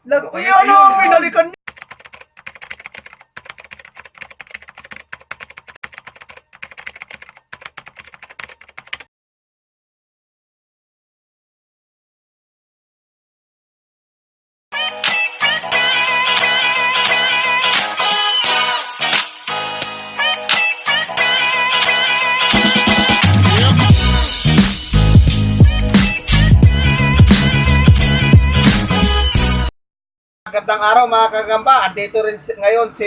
Uy, ano, binalikan niya. Magandang araw mga kagamba. Andito rin ngayon si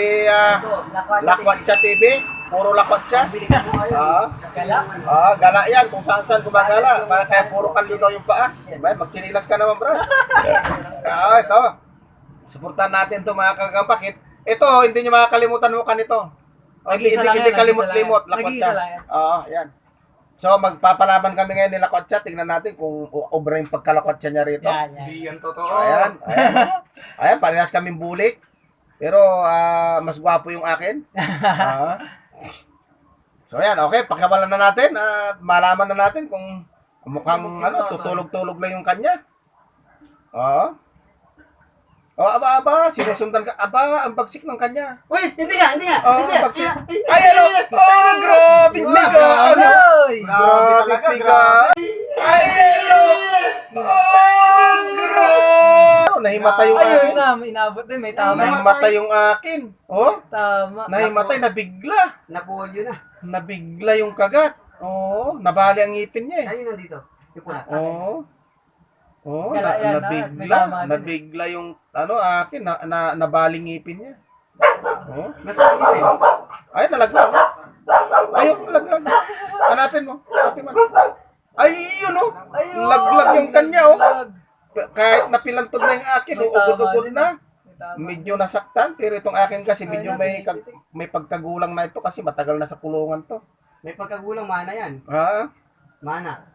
Lakwatsa TV. Puro Lakwatsa. Gala yan. Kung saan gumagala. Para kaya puro kalyo daw yung paa. Magchinilas ka naman, bro. Ito. Suportahan natin to mga kagamba. Ito, hindi nyo makakalimutan mo kanito. Hindi kalimot-limot. Lakwatsa. Yan. So, magpapalaban kami ngayon ni Lakwatsa. Tingnan natin kung obra yung pagkalakwatsa niya rito. Hindi yan totoo. Ayan, parehas kaming bulik. Pero mas gwapo yung akin. So, ayan, okay. Pagkawalan na natin. Malaman na natin kung mukhang tutulog-tulog lang yung kanya. Aba, sinusundan ka. Aba, ang bagsik ng kanya. Uy, hindi nga. Bagsik. Ay, ano? Grabe tiga. Grabe tiga. Ay, ano? Grabe. Nahimatay yung akin. Ayun na, inabot din. May tama. Nahimatay yung akin. Tama. Nahimatay, nabigla. Napolyo na. Nabigla yung kagat. Nabali ang ngipin niya eh. Sa'yo nandito. Yung pula. Nabigla yung akin, nabaling ngipin niya. Nasa ngipin. Ay, nalaglag. Ayun, nalaglag. Hanapin mo. Ayun, laglag yung kanya, Kahit napilantod na yung akin, ugod-ugod na. Medyo nasaktan, pero itong akin kasi medyo may pagkagulang na ito kasi matagal na sa kulungan to. May pagkagulang mana yan. Mana.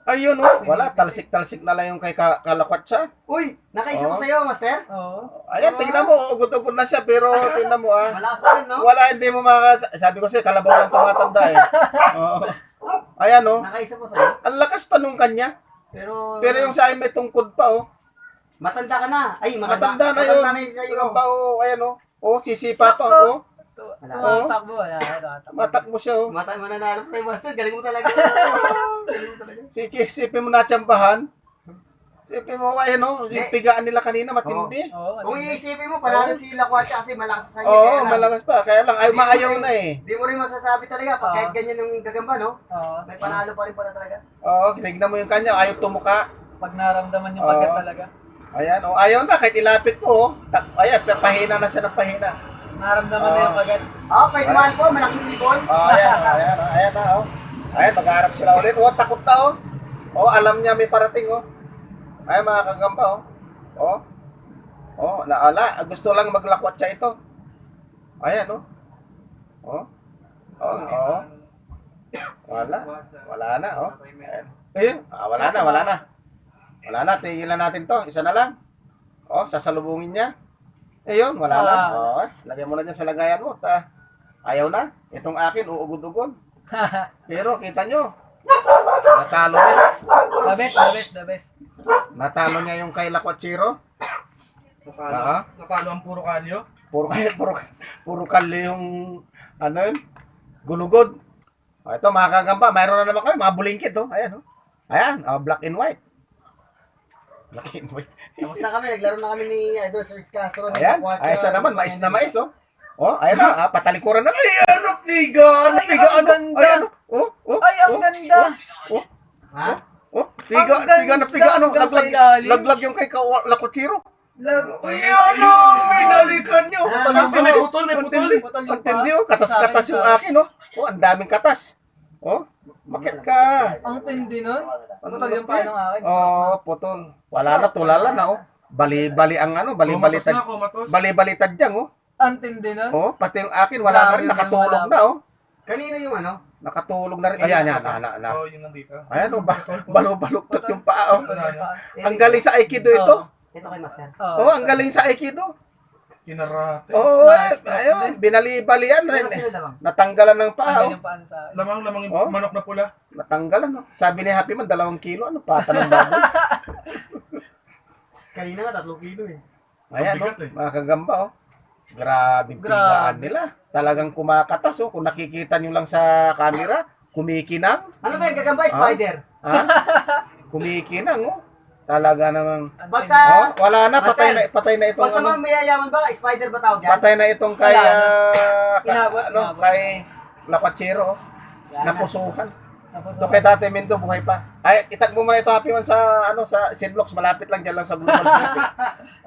Ayun, wala, talsik-talsik na lang yung kay Kalakwatsa. Uy, nakaisa ko sa'yo, master. Ayan, tingnan mo, ugod-ugod na siya, pero tingnan mo, Malakas pa rin, no? Wala, hindi mo sabi ko sa'yo, kalabaw lang tumatanda eh. Ayan, Nakaisa ko sa'yo. ang lakas pa nung kanya. Pero Pero yung sa akin may tungkod pa, matanda ka na. Ay, Matanda na yun. Matanda na yun sa'yo. Yung pa, ayan, sisipa pa, Tumatakbo. matakbo siya, Mananalo ko sa'yo, master. Galing mo talaga. Galing mo talaga. Isipin mo natsambahan. Isipin mo, yung pigaan nila kanina, matindi. Kung iisipin mo, panalo si Lakwatsa kasi malakas sa kanya. Malakas pa. Kaya lang, maayaw na eh. Di mo rin masasabi talaga, pag kahit ganyan yung gagamba, no? May panalo pa rin pala talaga. Tignan mo yung kanya, ayaw tumuka. Pag naramdaman yung kagat talaga. Ayan, ayaw na, kahit ilapit ko, ayan, pahina na siya ng pahina. Naramdaman na yung kagat. Pwede mahal po, malaking ibon. Ayan na, Ayan, mag-aarap sila ulit. Takot na, alam niya may parating, Ayan, mga kagamba, naala, gusto lang maglakwat siya ito. Ayan, Wala na, Ayan. Ayun, wala na. Wala na, tigilan natin to. Isa na lang. Sasalubungin niya. Ayun, wala na. Lagyan mo na dyan sa lagayan mo. Ayaw na. Itong akin, uugod-ugod. Pero, kita nyo. Natalo niya. The best. Natalo niya yung kay Lakwatsiro. Napalo ang puro kalyo. Puro kalyo yung, yun, gulugod. Ito, mga kagamba, mayroon na naman kayo, mga bulingkit, Ayan, Ayan, black and white. Black and white. Tapos na kami, naglaro na kami ni Idol Sir Castro. Ayan, ayos na naman, mais na mais, ayan na, patalikuran na. Ayan, piga, ang ganda. Ayan, Ay, ang ganda. Ha? Piga, laglag yung kay Lakwatsiro. Ayan, binalikan nyo. May putol. Matindi, katas-katas yung akin, ang daming katas. Bakit ka? Ang tindi nun. Putol yung paano ng akin. Putol. Wala na, tulala na, Bali-bali ang bali-balitad dyan, Ang tindi nun. Pati yung akin, wala na rin, nakatulog na, Kanina yung Nakatulog na rin. Ayan, na. yung nandito. Ayan, baluktot yung paa, Ang galing sa Aikido ito. Ito kay Master. Ang galing sa Aikido. Kinarate. Ayun, binali-bali yan. Pero sino lamang? Natanggalan ng paa, Ang paan sa akin. Lamang yung manok na pula. Natanggalan, Sabi ni Happy Man, 2 kilo, pata ng baboy. Kanina nga, 3 kilo eh. Ayan, Mabigat oh, eh. mga kagamba, oh. Grabe bigaan nila. Talagang kumakatas, oh. Kung nakikita nyo lang sa camera, kumikinang. Ano ba yung gagamba? Spider. Ha? Kumikinang, oh. Talaga namang... Pag sa... wala na, Master, patay na itong Pag sa mga ano. mayayaman ba, spider ba tawag dyan? Patay na itong kay Wala ano, Inabot. kay Lapatsero, oh. Yan na. Napusukan. Tapos, Ito kay Tate Mendo, buhay pa. Ay, itag mo muna ito, Happy Man, sa ano, sa Sidlocks, malapit lang dyan lang sa Global City.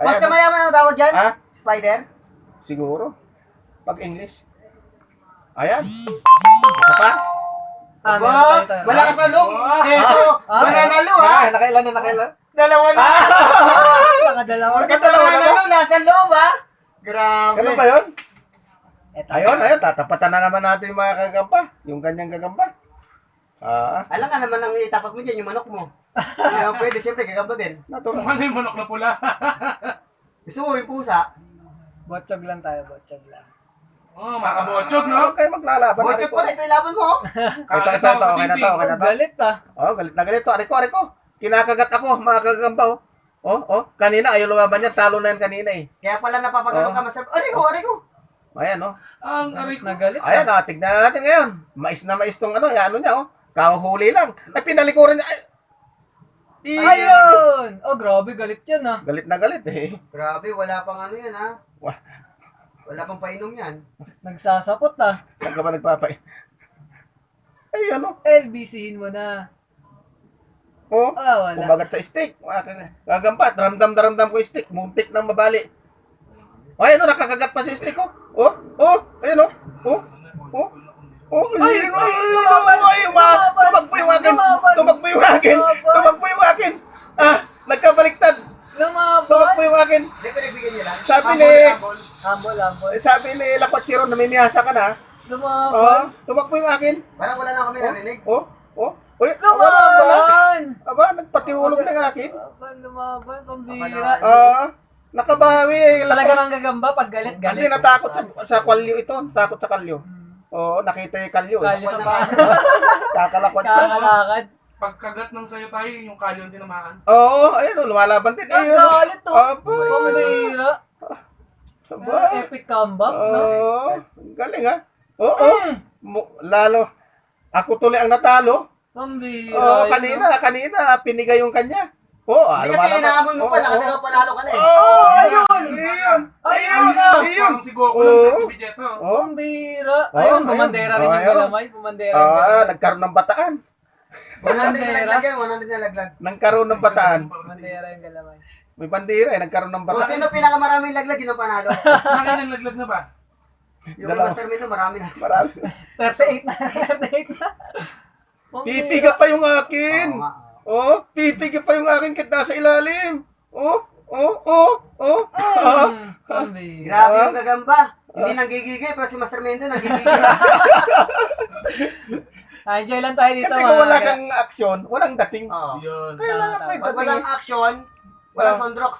Pag sa Ayan, oh. mayaman ang tawag dyan? Ha? Spider? Siguro. Pag English. Ayan. Isa pa. Ba? Malakas ang loob. Keso, mananalo ha. Nakailan na, nakailan. Dalawa na. Nakadalawa. Porket mananalo, nasa loob ha. Grabe. Ganun ba yun? Eto. Ayun, tatapatan na naman natin yung mga gagamba. Yung kanyang gagamba. Alam nga naman ang itapat mo dyan, yung manok mo. Kaya pwede, syempre, gagamba din. Natural. Ano yung manok na pula? Gusto mo yung pusa? Botchog lang tayo, botchog lang. Oh, makabotsog, no? Huwag kayo maglalaban. Botchot Ariko. pala, ito yung laban mo. Ito, okay na to, okay na to. Galit ah. Oh, galit na galit to. Ariko. Kinakagat ako, mga kagamba, oh. Kanina, ayaw lumaban yan. Talo na yan kanina, eh. Kaya pala napapagano ka, Master. Arigo. Ayan, oh. Ang aray ko. Nagalit Ayan, tignan na natin ngayon. Mais na mais tong ano, yan, ano niya, oh. Kahuhuli lang. Ay, pinalikuran niya. Ay. Ayun! Oh, grabe, galit yan ah. Galit na galit, eh. Grabe, wala pang ano yan ha. Wah. Wala pang painom yan. Nagsasapot ah. Saan ka ba nagpapay? Ay, ano? LBChin mo na. Oh, Wala. kumagat sa stick. Gagampat, ramdam ko yung stick. Muntik nang mabali. Ay, ano, nakakagat pa sa stick, oh. Ayun, oh. Tumakbo yung akin. Nagkabaliktad. Tumakbo Lumaban! yung akin. Hindi, pinagbigyan niya lang. Humble. Sabi ni Lapatsiro, namimiyasa ka na. Lumaban! Tumakbo yung akin. Parang wala na kami narinig. Uy, Lumaban! Aba, nagpatihulog na yung akin. Lumaban, pambira. Nakabawi eh. Talaga nang gagamba pag galit. Hindi, natakot sa kalyo ito. Takot sa kalyo. Nakita yung kalyo. Kalyo sa bahay. Kakalakwat siya. Kakalakad. Pagkagat ng sayo tayo, yung kalyon tinamaan. Oo, ayun, lumalaban din. Ang Ayun. galit to. Aba. Pambira. Aba. Epic comeback, no? Galing ha. Lalo, ako tuloy ang natalo. Pambira. Kanina, pinigay yung kanya. Hindi kasi inaamon mo pa, nakadalaw panalo ka na eh. Ayun na! Parang si Goku lang, si Vegeta. Pambira. Ayun, Ayun, pumandera rin yung ayun. galamay. Pumandera yung galamay. Nagkaroon ng bataan. 100 na laglag yan, 100 na laglag. Nagkaroon ng bataan. Pumandera yung galamay. May bandira eh, nagkaroon ng Kung bataan. sino pinakamaraming laglag, yun ang panalo. Nakailang laglag na ba? Yung kay Master Mino, marami na. Marami. 38 na. 38 na. Pipiga pa yung akin. Oo nga. Pipiga pa yung akin kahit nasa ilalim. Pambira. Grabe yung gagamba. Hindi nanggigigil, pero si Master Mendo nanggigigil. Enjoy lang tayo dito. Kasi kung wala kang aksyon, walang dating. Oo. Yun. Kailangan may Pag dating. walang action, walang sondrox.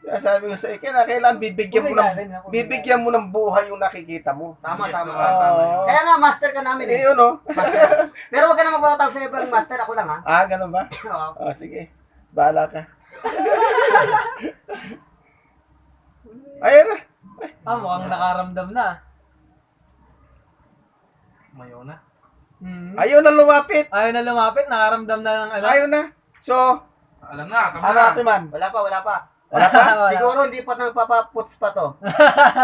Kaya sabi ko sa ikin, kailangan bibigyan mo ng buhay yung nakikita mo. Tama, Yes, tama. tama. Kaya nga, master ka namin eh. Yun Master. Pero huwag ka na magpapatawag sa ibang master, ako lang ha. Ganun ba? Oo. Sige. Bahala ka. Ayun na. Mukhang nakaramdam na. Mayaw na. Ayaw na lumapit. Ayaw na lumapit, nakaramdam na ng ano. Ayaw na. So, Alam na, tama ano na. Happy Man? Wala pa. Wala pa? Siguro hindi pa nagpapaputs pa to.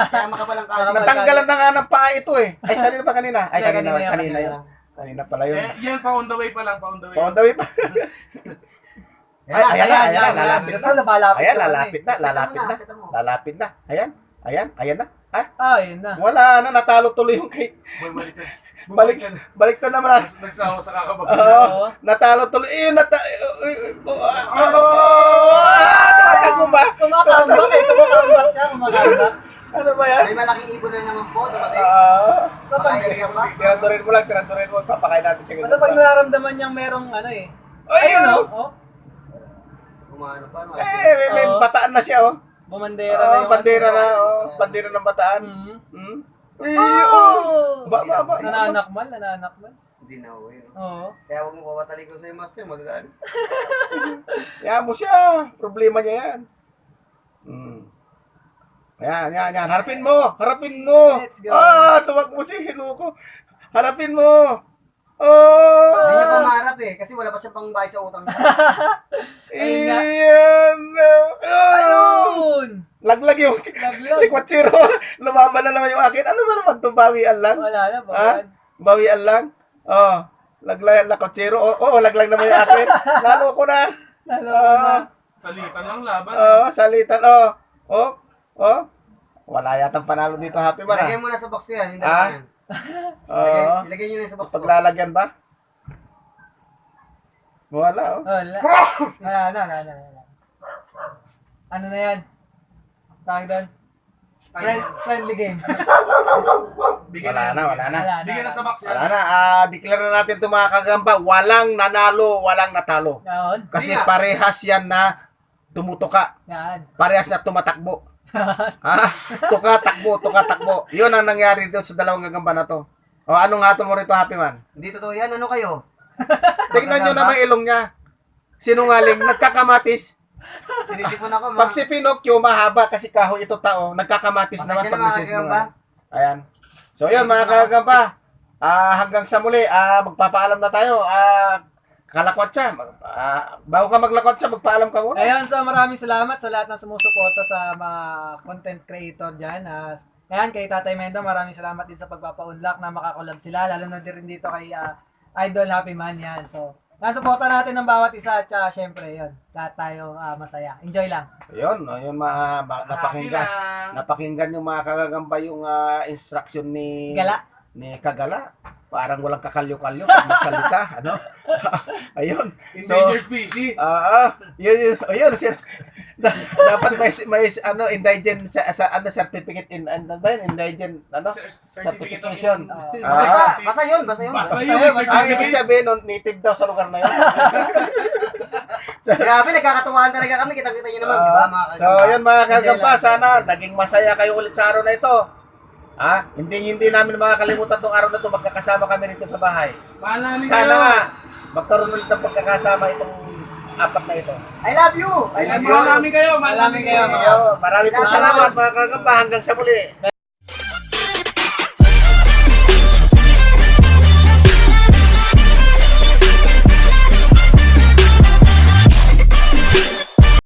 Kaya makapalang kala. Natanggalan na nga ng paa ito eh. Ay, kanina pa kanina? Ay, Hindi, kanina kanina yun. Kanina pala yun. Yan, pa on the way pa lang, pa on the way. On the way pa. Ayan na, lalapit na. Ayan, lalapit na. Ayan na. Ayun na. Wala na, natalo tuloy yung kay... Balik na naman. Nagsawa sa kakabag. Oo. Natalo tuloy. Tumatag mo ba? Kumakambak eh. Kumakambak siya. Kumakambak. Ano ba yan? May malaking ibon na naman po. Dumating. Sa pag... Tiradurin mo lang. Papakain natin sa Basta pag nararamdaman niyang merong ano eh. Ayun, no? oh. Kumano pa. May Oo. bataan na siya, oh. Bumandera na yung... Bandera na, oh. Bandera ng bataan. Mhm. Hmm? Oh! Ba. Nananakmal. Hindi na uwi. No? Oo. Kaya huwag mo papatalikon sa'yo, master. Madadaan. Kaya mo siya. Problema niya yan. Yan. Harapin mo. Let's go. Tuwag mo si Hinuko. Harapin mo. Oh! Hindi niya pa maharap eh. Kasi wala pa siya pang bayad sa utang. Ayun nga. Iyan. Ayun! Laglag yung Laglag. liquid zero. Lumaban na naman yung akin. Ano ba naman to? Bawian lang? Wala na ba? Ha? Bawian lang? Oh. Laglag na kotsero. Oo, laglag naman yung akin. Lalo ko na. Salitan lang laban. Salitan. Wala yatang panalo dito, Happy Man. Ilagay mo na sa box ko yan. Yung Ah? dalawa yan. Oo. Ilagay nyo na sa box ko. Paglalagyan ba? Wala, oh. Wala na. Ano na yan? Tawag doon? Friendly game. Bigyan Wala na. Bigyan na sa box yan. Wala na. Declare na natin ito mga kagamba. Walang nanalo, walang natalo. Yan. Kasi Kaya. parehas yan na tumutuka. Yan. Parehas na tumatakbo. Tuka-takbo. Yun ang nangyari doon sa dalawang gagamba na to. O, anong hatol mo rito, Happy Man? Hindi totoo yan. Ano kayo? Tignan nyo naman ilong niya. Sinungaling, nagkakamatis. Sinisipon ako. Pag si Pinocchio, mahaba kasi kahoy ito tao, nagkakamatis Pasensya naman pag na, mga nagsisinungaling. Ayan. So yun mga kagamba, hanggang sa muli, magpapaalam na tayo. Kalakwatsa, bago ka maglakwatsa, magpaalam ka muna. Ayan, so maraming salamat sa lahat ng sumusuporta sa mga content creator dyan. Ayan, kay Tatay Mendo, maraming salamat din sa pagpapaunlak na makakolab sila, lalo na din rin dito kay Idol Happy Man yan. So, supporta natin ng bawat isa at saka syempre, yun, lahat tayo masaya. Enjoy lang. Yun, napakinggan yung mga kagagamba yung instruction ni Kagala. Parang walang kakalyo-kalyo pag magsalita, ano? Ayun. Endangered species. Yun. Dapat may indigent certificate ano ba yun? Indigent certification. Basta yun. Basta Basta yun. yun. Ang ibig sabihin, native daw sa lugar na yun. Grabe, nagkakatuwaan talaga kami. Kita-kita nyo naman, di ba mga So, yun mga kagamba, sana naging masaya kayo ulit sa araw na ito. Hindi namin makakalimutan tong araw na to, magkakasama kami rito sa bahay. Mahalami Sana kayo. nga, magkaroon ulit ng pagkakasama itong apat na ito. I love you! Mahalami kayo. Mahalami kayo. Marami pong salamat mga kagamba, hanggang sa muli.